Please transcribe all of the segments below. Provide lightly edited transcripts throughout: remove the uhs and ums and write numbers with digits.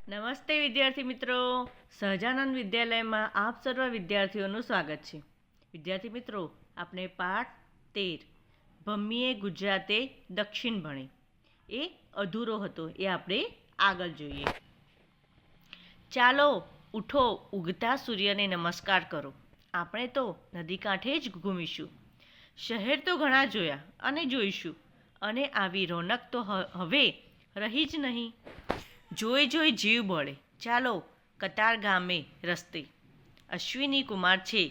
નમસ્તે વિદ્યાર્થી મિત્રો, સહજાનંદ વિદ્યાલયમાં આપ સર્વ વિદ્યાર્થીઓનું સ્વાગત છે. વિદ્યાર્થી મિત્રો, આપણે પાઠ 13 ભમ્મીએ ગુજરાતે દક્ષિણ ભણે એ અધૂરો હતો, એ આપણે આગળ જોઈએ. ચાલો ઉઠો, ઉગતા સૂર્યને નમસ્કાર કરો. આપણે તો નદી કાંઠે જ ઘૂમીશું. શહેર તો ઘણા જોયા અને જોઈશું, અને આવી રોનક તો હવે રહી જ નહીં. જોઈ જોઈ જીવ બળે. ચાલો કતાર ગામે રસ્તે. અશ્વિની કુમાર છે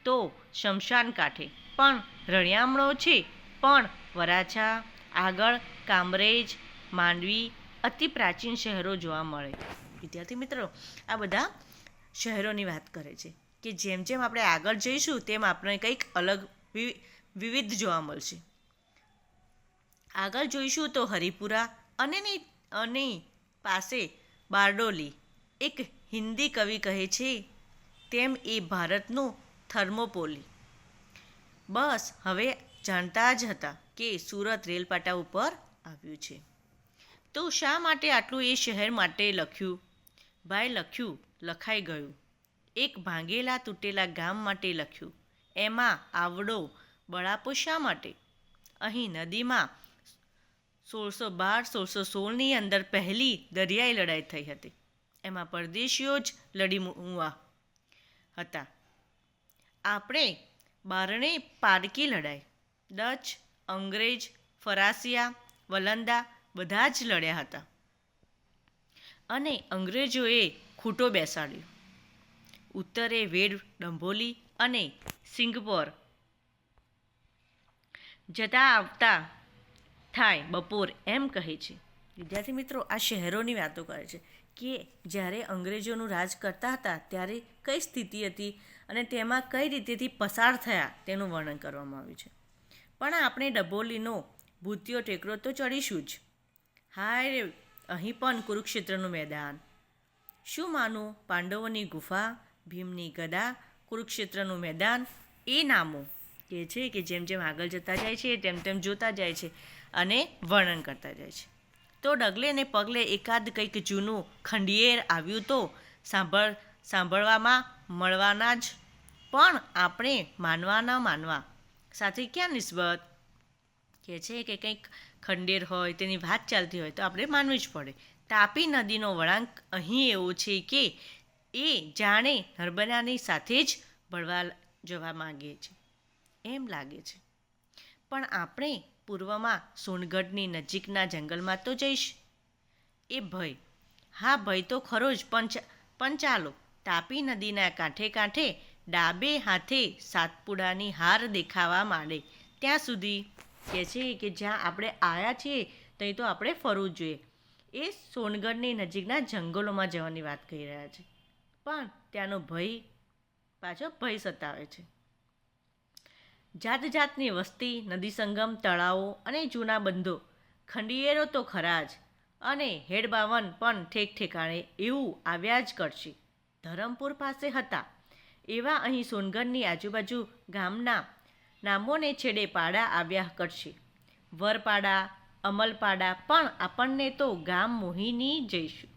તો શમશાન કાંઠે, પણ રણિયામણો છે પણ વરાછા આગળ કામરેજ માંડવી અતિ પ્રાચીન શહેરો જોવા મળે. વિદ્યાર્થી મિત્રો, આ બધા શહેરોની વાત કરે છે કે જેમ જેમ આપણે આગળ જઈશું તેમ આપણે કંઈક અલગ વિવિધ જોવા મળશે. આગળ જોઈશું તો હરિપુરા અને પાસે બારડોલી. એક હિન્દી કવિ કહે છે તેમ એ ભારતનું થર્મોપોલી. બસ હવે જાણતા જ હતા કે સુરત રેલપાટા ઉપર આવ્યું છે. તો શા માટે આટલું એ શહેર માટે લખ્યું? ભાઈ, લખાઈ ગયું. એક ભાંગેલા તૂટેલા ગામ માટે લખ્યું. એમાં આવડો બળાપો શા માટે? અહીં નદીમાં 1616ની અંદર પહેલી દરિયાઈ લડાઈ થઈ હતી. એમાં પરદેશીઓ જ લડી મુવા હતા. આપણે બારણે પારકી લડાઈ. ડચ, અંગ્રેજ, ફરાસિયા, વલંદા બધા જ લડ્યા હતા. અને અંગ્રેજોએ ખૂંટો બેસાડ્યો. ઉત્તરે વેડ ડંભોલી અને સિંગપોર જતા આવતા થાય બપોર, એમ કહે છે. વિદ્યાર્થી મિત્રો, આ શહેરોની વાતો કરે છે કે જ્યારે અંગ્રેજોનું રાજ કરતા હતા ત્યારે કઈ સ્થિતિ હતી અને તેમાં કઈ રીતેથી પસાર થયા તેનું વર્ણન કરવામાં આવ્યું છે. પણ આપણે ડભોલીનો ભૂતિયો ટેકરો તો ચડીશું જ. હાય રે, અહીં પણ કુરુક્ષેત્રનું મેદાન. શું માનું? પાંડવોની ગુફા, ભીમની ગદા, કુરુક્ષેત્રનું મેદાન, એ નામો કે છે કે જેમ જેમ આગળ જતા જાય છે તેમ તેમ જોતા જાય છે અને વર્ણન કરતા જાય છે. તો ડગલે ને પગલે એકાદ કંઈક જૂનું ખંડિયેર આવ્યું તો સાંભળવામાં મળવાના જ. પણ આપણે માનવા સાથે ક્યાં નિસ્બત? કે છે કે કંઈક ખંડેર હોય, તેની વાત ચાલતી હોય તો આપણે માનવું જ પડે. તાપી નદીનો વળાંક અહીં એવો છે કે એ જાણે નર્મદાની સાથે જ ભળવા જવા માંગે છે એમ લાગે છે. પણ આપણે પૂર્વમાં સોનગઢની નજીકના જંગલમાં તો જઈશ. એ ભય, હા ભય તો ખરો જ. પણ ચાલો, તાપી નદીના કાંઠે ડાબે હાથે સાતપુડાની હાર દેખાવા માંડે ત્યાં સુધી કહે છે કે જ્યાં આપણે આવ્યા છીએ ત્યાં તો આપણે ફરવું જ જોઈએ. એ સોનગઢની નજીકના જંગલોમાં જવાની વાત કહી રહ્યા છે. પણ ત્યાંનો પાછો ભય સતાવે છે. જાત જાતની વસ્તી, નદી સંગમ, તળાવો અને જૂના બંધો, ખંડિયેરો તો ખરા જ, અને હેડબાવન પણ ઠેક ઠેકાણે એવું આવ્યા જ કરશે. ધરમપુર પાસે હતા એવા અહીં સોનગઢની આજુબાજુ ગામના નામોને છેડે પાડા આવ્યા કરશે. વરપાડા, અમલપાડા, પણ આપણને તો ગામ મોહિની જઈશું.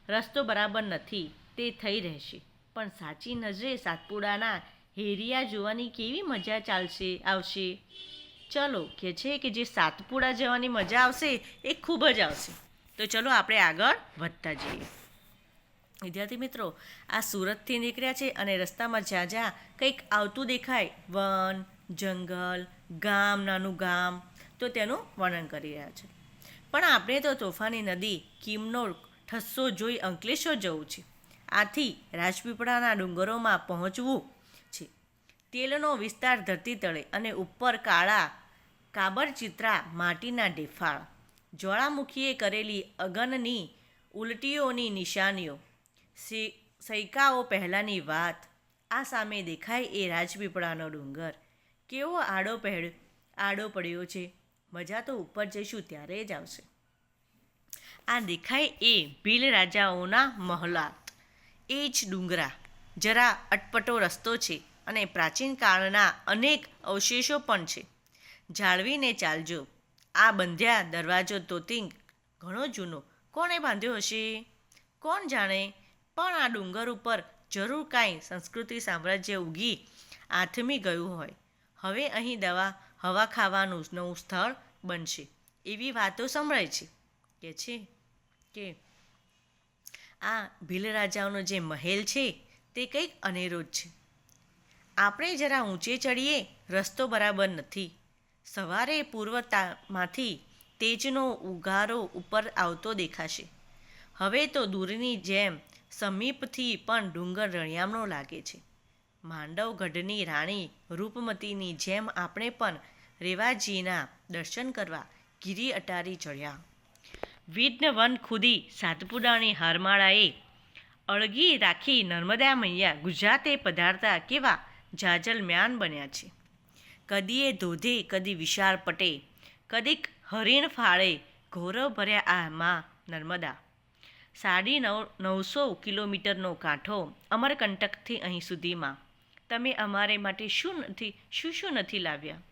રસ્તો બરાબર નથી તે થઈ રહેશે, પણ સાચી નજરે સાતપુડાના હેરિયા જોવાની કેવી મજા આવશે. ચલો કે છે કે જે સાતપુડા જવાની મજા આવશે એ ખૂબ જ આવશે. તો ચલો આપણે આગળ વધતા જઈએ. વિદ્યાર્થી મિત્રો, આ સુરતથી નીકળ્યા છે અને રસ્તામાં જ્યાં કંઈક આવતું દેખાય, વન, જંગલ, ગામ, નાનું ગામ, તો તેનું વર્ણન કરી રહ્યા છે. પણ આપણે તો તોફાની નદી કીમનો ઠસ્સો જોઈ અંકલેશ્વર જવું છે. આથી રાજપીપળાના ડુંગરોમાં પહોંચવું છે. તેલનો વિસ્તાર ધરતી તળે અને ઉપર કાબરચિત્રા માટીના ઢેફાળ, જ્વાળામુખીએ કરેલી અગનની ઉલટીઓની નિશાનીઓ, સૈકાઓ પહેલાંની વાત. આ સામે દેખાય એ રાજપીપળાનો ડુંગર કેવો આડો પડ્યો છે. મજા તો ઉપર જઈશું ત્યારે જ આવશે. આ દેખાય એ ભીલ રાજાઓના મહલાત. એ જ ડુંગરા જરા અટપટો રસ્તો છે અને પ્રાચીન કાળના અનેક અવશેષો પણ છે. જાળવીને ચાલજો. આ બંધ્યા દરવાજો તોતિંગ ઘણો જૂનો, કોણે બાંધ્યો હશે? કોણ જાણે, પણ આ ડુંગર ઉપર જરૂર કાંઈ સંસ્કૃતિ સામ્રાજ્ય ઉગી આથમી ગયું હોય. હવે અહીં હવા ખાવાનું નવું સ્થળ બનશે એવી વાતો સંભળાય છે કે આ ભીલ રાજાઓનો જે મહેલ છે તે કંઈક અનેરો જ છે. આપણે જરા ઊંચે ચડીએ, રસ્તો બરાબર નથી. સવારે પૂર્વમાંથી તેજનો ઉગારો ઉપર આવતો દેખાશે. હવે તો દૂરની જેમ સમીપથી પણ ડુંગર રળિયામણો લાગે છે. માંડવગઢની રાણી રૂપમતીની જેમ આપણે પણ રેવાજીના દર્શન કરવા ગિરી અટારી ચડ્યા. વિઘ્ન વન ખુદી સાતપુડાની હારમાળાએ અળગી રાખી નર્મદા મૈયા ગુજરાતે પધારતા કેવા જાજલ મ્યાન બન્યા છે. કદીએ ધોધે, કદી વિશાળ પટે, કદીક હરિણ ફાળે ગૌરવ ભર્યા આ માં નર્મદા. 950 કિલોમીટરનો કાંઠો અમરકંટકથી અહીં સુધીમાં તમે અમારે માટે શું નથી લાવ્યા.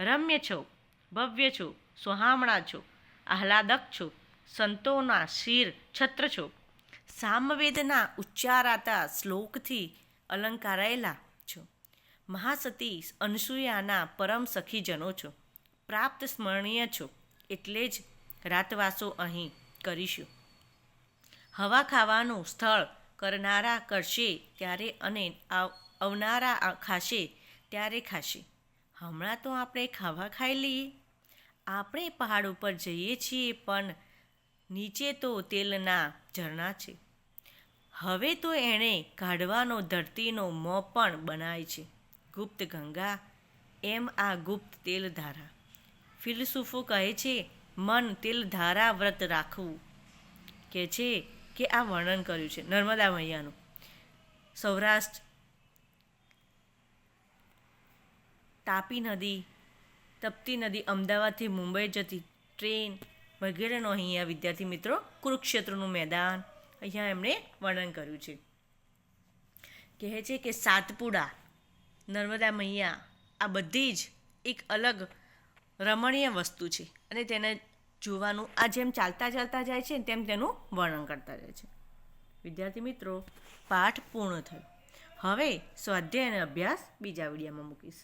રમ્ય છો, ભવ્ય છો, સોહામણા છો, આહલાદક છો, સંતોના શિર છત્ર છો, સામવેદના ઉચ્ચારાતા શ્લોકથી અલંકારાયેલા છો, મહાસતી અનસૂયાના પરમ સખીજનો છો, પ્રાપ્ત સ્મરણીય છો. એટલે જ રાતવાસો અહીં કરીશું. હવા ખાવાનું સ્થળ કરનારા કરશે ત્યારે, અને આવનારા ખાશે ત્યારે ખાશે. હમણાં તો આપણે ખાવા ખાઈ લઈએ. આપણે પહાડ ઉપર જઈએ છીએ, પણ નીચે તો તેલના ઝરણા છે. હવે તો એણે કાઢવાનો ધરતીનો મોં પણ બનાય છે. ગુપ્ત ગંગા એમ આ ગુપ્ત તેલધારા. ફિલસૂફો કહે છે મન તેલધારા વ્રત રાખવું. કે છે કે આ વર્ણન કર્યું છે નર્મદા મૈયાનું. સૌરાષ્ટ્ર, તાપી નદી, તપતી નદી, અમદાવાદથી મુંબઈ જતી ટ્રેન વગેરેનો અહીંયા વિદ્યાર્થી મિત્રો કુરુક્ષેત્રનું મેદાન અહીંયા એમણે વર્ણન કર્યું છે. કહે છે કે સાતપુડા, નર્મદા મૈયા આ બધી જ એક અલગ રમણીય વસ્તુ છે, અને તેને જોવાનું આ જેમ ચાલતા જાય છે તેમ તેનું વર્ણન કરતા જાય છે. વિદ્યાર્થી મિત્રો, પાઠ પૂર્ણ થયો. હવે સ્વાધ્યાય અને અભ્યાસ બીજા વિડીયોમાં મૂકીશ.